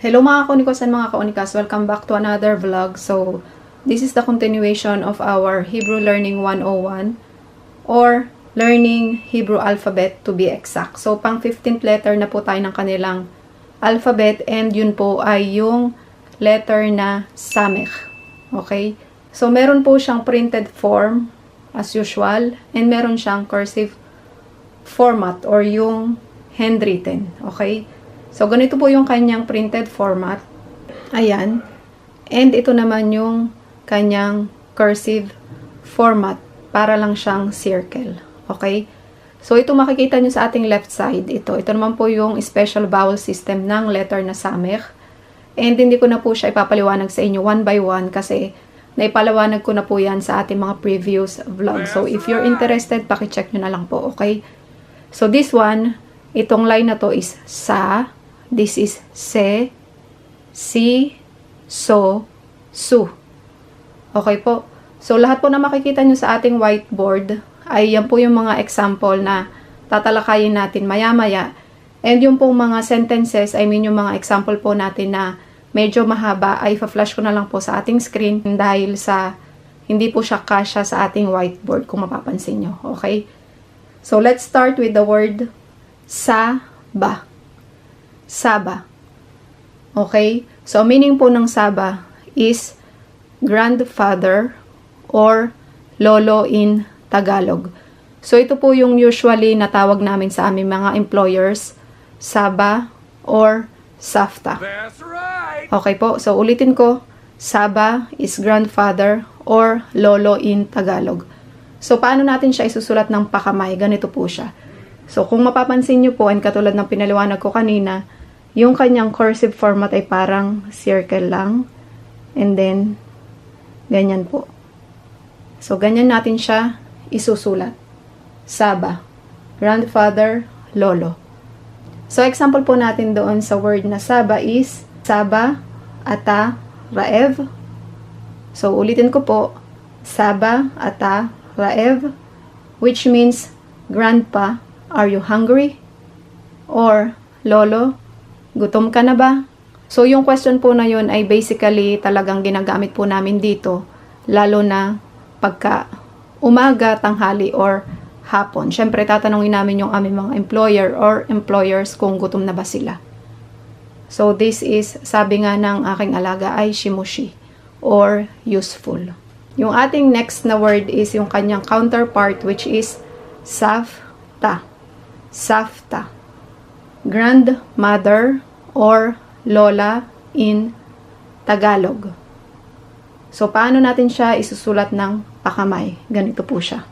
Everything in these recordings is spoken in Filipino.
Hello mga kaunikas and mga kaunikas, welcome back to another vlog. So, this is the continuation of our Hebrew Learning 101 or Learning Hebrew Alphabet to be exact. So, pang 15th letter na po tayo ng kanilang alphabet and yun po ay yung letter na Samech. Okay? So, meron po siyang printed form as usual and meron siyang cursive format or yung handwritten. Okay? So, ganito po yung kanyang printed format. Ayan. And ito naman yung kanyang cursive format. Para lang siyang circle. Okay? So, ito makikita nyo sa ating left side. Ito naman po yung special vowel system ng letter na Samech. And hindi ko na po siya ipapaliwanag sa inyo one by one kasi naipaliwanag ko na po yan sa ating mga previous vlog. So, if you're interested, pakicheck nyo na lang po. Okay? So, this one, itong line na to is sa. This is se, si, so, su. Okay po. So, lahat po na makikita nyo sa ating whiteboard ay yan po yung mga example na tatalakayin natin maya-maya. And yung pong mga sentences, I mean yung mga example po natin na medyo mahaba ay fa-flash ko na lang po sa ating screen dahil sa hindi po siya kasya sa ating whiteboard kung mapapansin nyo. Okay? So, let's start with the word Saba. Saba. Okay? So, meaning po ng Saba is grandfather or lolo in Tagalog. So, ito po yung usually natawag namin sa aming mga employers, Saba or Safta. That's right. Okay po. So, ulitin ko, Saba is grandfather or lolo in Tagalog. So, paano natin siya isusulat ng pakamay? Ganito po siya. So, kung mapapansin nyo po, and katulad ng pinaliwanag ko kanina, yung kanyang cursive format ay parang circle lang. And then, ganyan po. So, ganyan natin siya isusulat. Saba. Grandfather, lolo. So, example po natin doon sa word na Saba is Saba, ata, raev. So, ulitin ko po. Saba, ata, raev. Which means, Grandpa, are you hungry? Or, Lolo, gutom ka na ba? So, yung question po na yun ay basically talagang ginagamit po namin dito. Lalo na pagka umaga, tanghali, or hapon. Siyempre, tatanungin namin yung aming mga employer or employers kung gutom na ba sila. So, this is, sabi nga ng aking alaga ay shimushi or useful. Yung ating next na word is yung kanyang counterpart which is safta. Safta. Grandmother or lola in Tagalog. So, paano natin siya isusulat ng pakamay? Ganito po siya.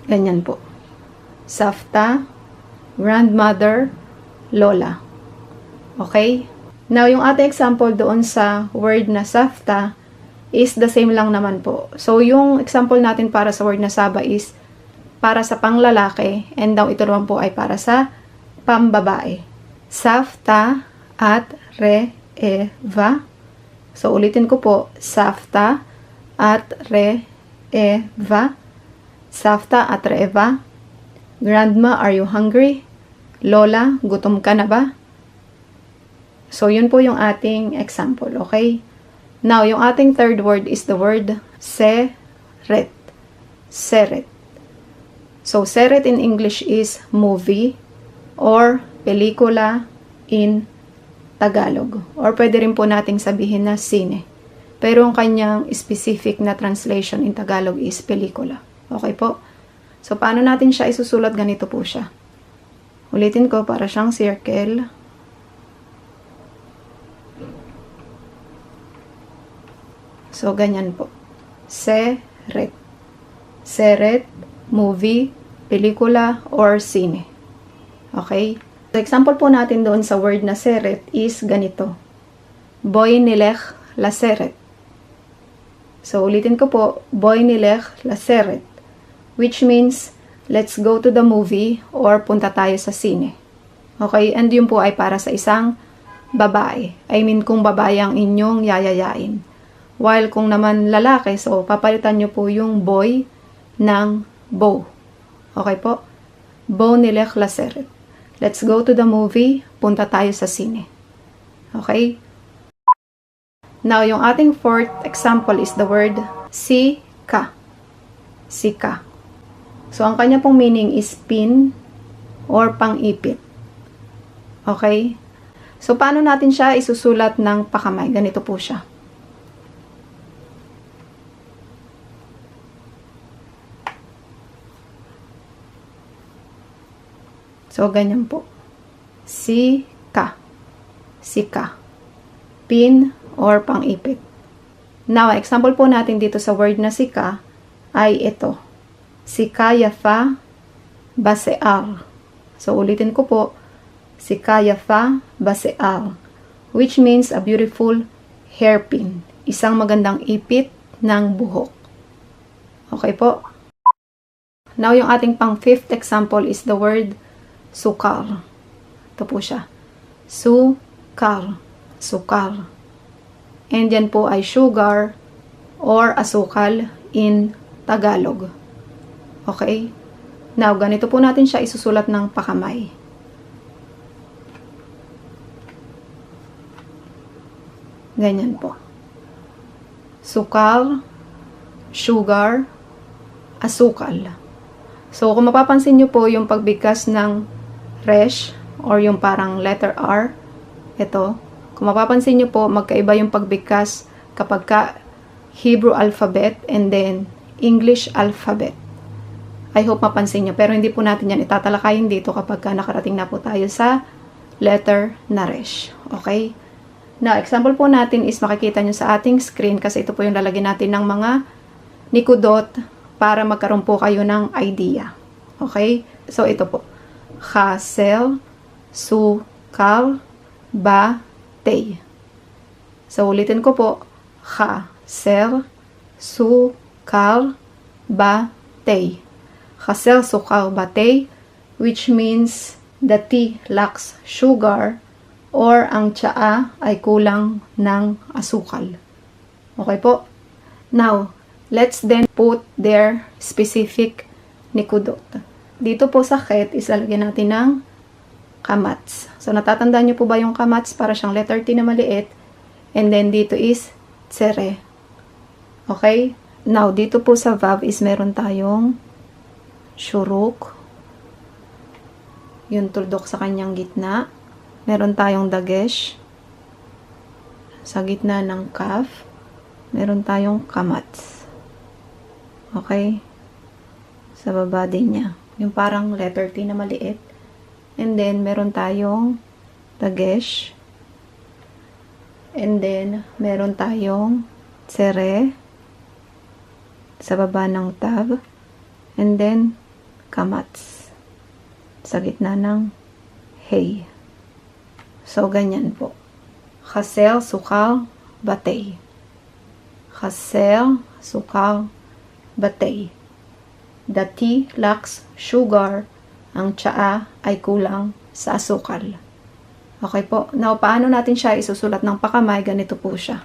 Ganyan po. Safta, grandmother, lola. Okay? Now, yung ating example doon sa word na safta is the same lang naman po. So, yung example natin para sa word na Saba is para sa panglalaki and daw ito naman po ay para sa pambabae. Safta at re-eva. So, ulitin ko po. Safta at re-eva. Safta at re-eva. Grandma, are you hungry? Lola, gutom ka na ba? So, yun po yung ating example. Okay? Now, yung ating third word is the word seret. Seret. So, seret in English is movie or pelikula in Tagalog. Or pwede rin po nating sabihin na sine. Pero ang kanyang specific na translation in Tagalog is pelikula. Okay po? So, paano natin siya isusulat? Ganito po siya. Ulitin ko para siyang circle. So, ganyan po. Seret. Seret, movie, pelikula, or sine. Okay? So, example po natin doon sa word na seret is ganito. Boy nilech la seret. So, ulitin ko po. Boy nilech la seret. Which means, let's go to the movie or punta tayo sa sine. Okay? And yun po ay para sa isang babae. I mean, kung babae ang inyong yayayain. While kung naman lalaki, so papalitan nyo po yung boy ng Beau. Okay po? Beau nilekh la seret. Let's go to the movie. Punta tayo sa sine. Okay? Now, yung ating fourth example is the word sika. Sika. So, ang kanya pong meaning is pin or pang-ipit. Okay? So, paano natin siya isusulat ng pakamay? Ganito po siya. So, ganyan po. Sika. Sika. Pin or pang-ipit. Now, example po natin dito sa word na sika ay ito. Sika yafa baseal. So, ulitin ko po. Sika yafa baseal. Which means a beautiful hairpin. Isang magandang ipit ng buhok. Okay po? Now, yung ating pang fifth example is the word sukar. Ito po siya. Sukar. Sukar. And yan po ay sugar or asukal in Tagalog. Okay? Now, ganito po natin siya isusulat ng pakamay. Ganyan po. Sukal, sugar, asukal. So, kung mapapansin nyo po yung pagbigkas ng resh or yung parang letter R, ito, kung mapapansin nyo po, magkaiba yung pagbigkas kapag ka Hebrew alphabet and then English alphabet. I hope mapansin nyo. Pero hindi po natin yan itatalakayin dito kapag ka nakarating na po tayo sa letter na resh. Okay? Now, example po natin is makikita nyo sa ating screen kasi ito po yung lalagyan natin ng mga nikudot para magkaroon po kayo ng idea. Okay? So, ito po. Chasel, sukal, batey. So, ulitin ko po. Chasel, sukal, batey. Chasel, sukal, batey, which means the tea lacks sugar or ang tsaa ay kulang ng asukal. Okay po? Now, let's then put their specific nikudot. Dito po sa chet, isalagyan natin ng kamats. So, natatandaan nyo po ba yung kamats? Para siyang letter T na maliit. And then, dito is tsere. Okay? Now, dito po sa vav is meron tayong shuruk. Yung tuldok sa kanyang gitna. Meron tayong dagesh. Sa gitna ng kaf. Meron tayong kamats. Okay? Sa baba din niya. Yung parang letter T na maliit. And then, meron tayong dagesh. And then, meron tayong tsere. Sa baba ng tab. And then, kamats. Sa gitna ng hey. So, ganyan po. Chasel, sukal, batey. Chasel, sukal, batey. The tea lacks sugar. Ang tsaa ay kulang sa asukal. Okay po. Now, paano natin siya isusulat ng pakamay? Ganito po siya.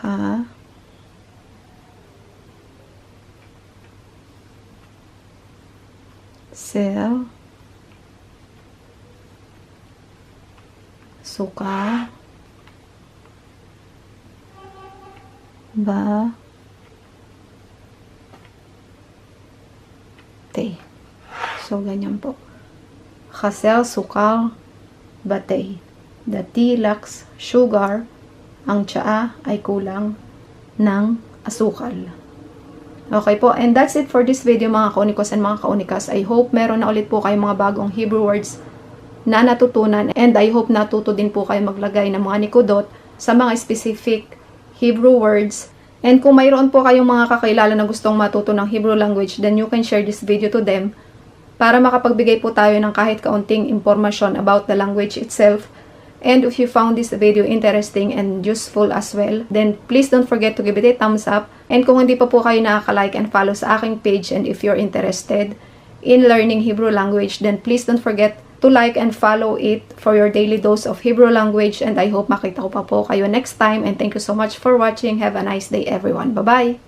Ha. Sel. Suka. Ba. Batey. So, ganyan po. Chasel, sukal, batey. The tea lacks sugar. Ang tsaa ay kulang ng asukal. Okay po. And that's it for this video mga kaunikos and mga kaunikas. I hope meron na ulit po kayong mga bagong Hebrew words na natutunan. And I hope natuto din po kayo maglagay ng mga nikudot sa mga specific Hebrew words. And kung mayroon po kayong mga kakilala na gustong matuto ng Hebrew language, then you can share this video to them para makapagbigay po tayo ng kahit kaunting impormasyon about the language itself. And if you found this video interesting and useful as well, then please don't forget to give it a thumbs up. And kung hindi pa po kayo nakaka-like and follow sa aking page, and if you're interested in learning Hebrew language, then please don't forget to like and follow it for your daily dose of Hebrew language. And I hope makita ko pa po kayo next time. And thank you so much for watching. Have a nice day everyone. Bye-bye!